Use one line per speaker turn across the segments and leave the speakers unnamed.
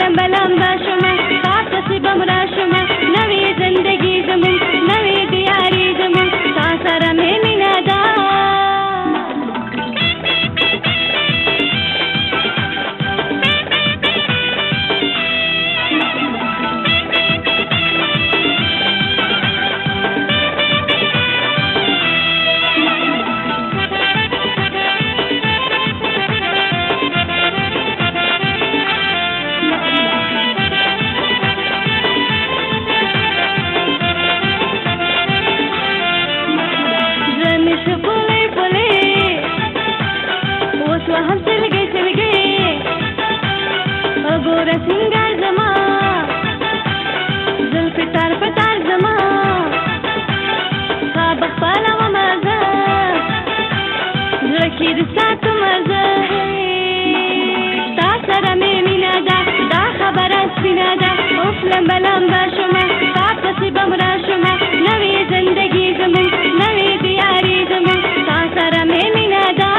لمبه لمبه شومه تا پسې به م راشمه نوې زندګي زموږ نوې دیارې زموږ تا سره مې مینه ده سنگار زما زلف تار پتار زما خواب خپل و مزه زړه کې د ساتو مزه تا سره مې مینه ده دا خبره سپینه ده اوس لمبه لمبه شومه تا پسې به م راشمه نوې زندګي زموږ نوې دیارې زموږ تا سره مې مینه ده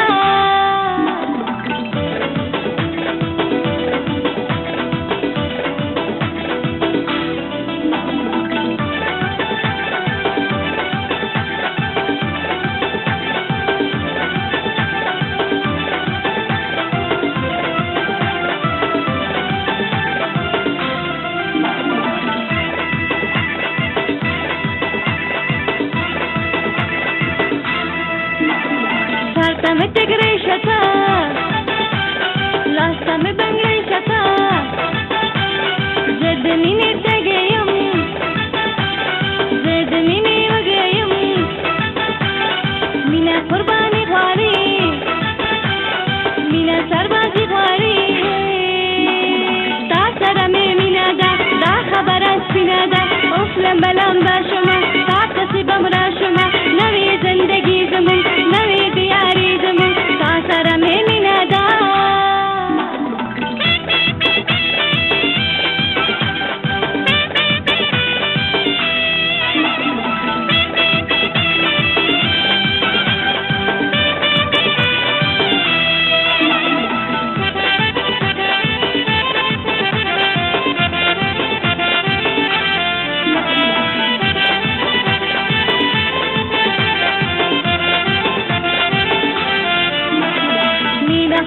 سارتا میں ٹگرے شتا لاستا میں بنگڑے شتا زد مینه تگیم زد مینه وگیم مینا قربانی غواری مینا سربازی غواری تا سره مې مینه ده دا خبره سپینه ده اوس لمبه لمبه شومه تا پسې به م راشمه نوې زندګي زموږ نوې دیارې زموږ تا سره مې مینه ده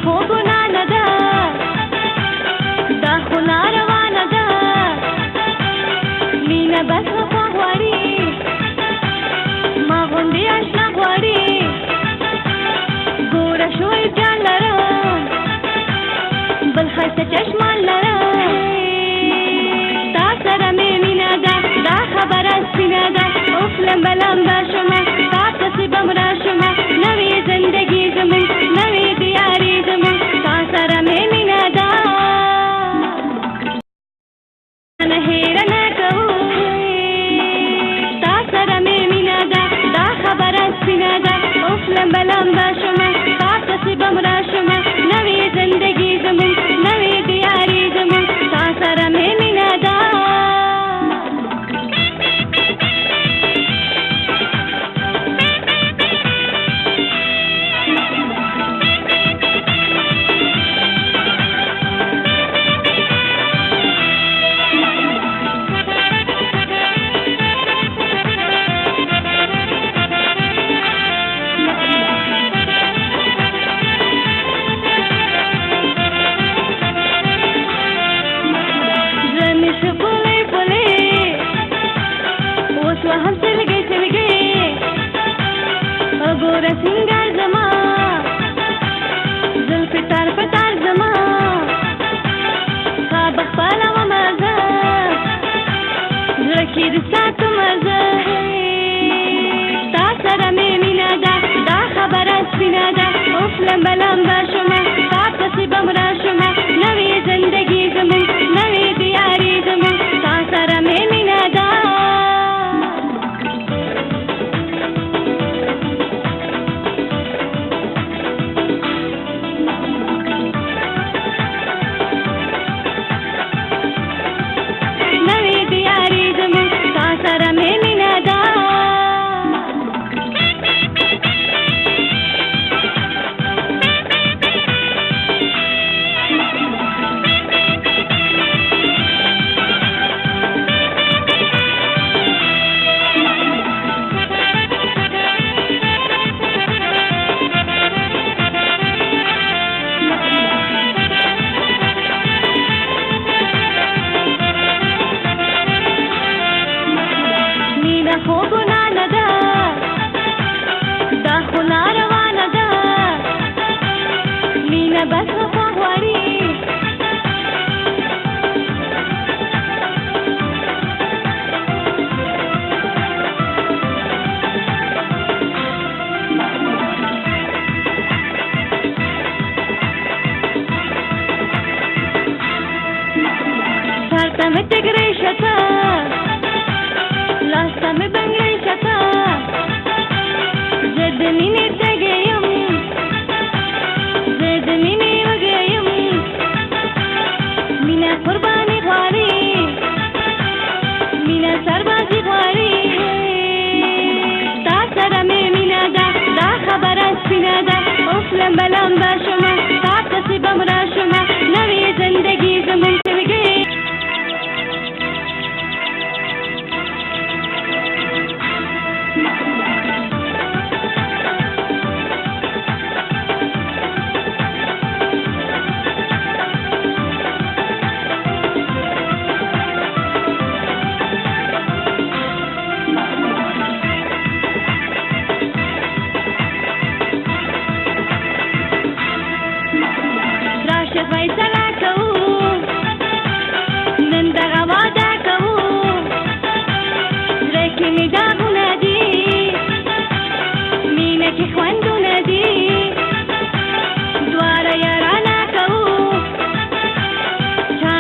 خوبونه نه ده دا خو لا روانه ده مینه بس وفا غواړي ما غوندې اشنا غواړي ګوره شوی جان لرم بل ښایسته چشمان لرم تا سره مې مینه ده دا خبره سپینه ده اوس لمبه لمبه شومه تا پسې به م راشمه نوې زندګي زموږ نوې دیارې زموږ تا سره مې مینه ده نه هېره نه کوو تا سره مې مینه ده دا خبره سپینه ده اوس لمبه لمبه شومه تا پسې به م راشمه نوې زندګي زموږ نوې دیارې زموږ تا سره مې مینه ده ګوره څنګه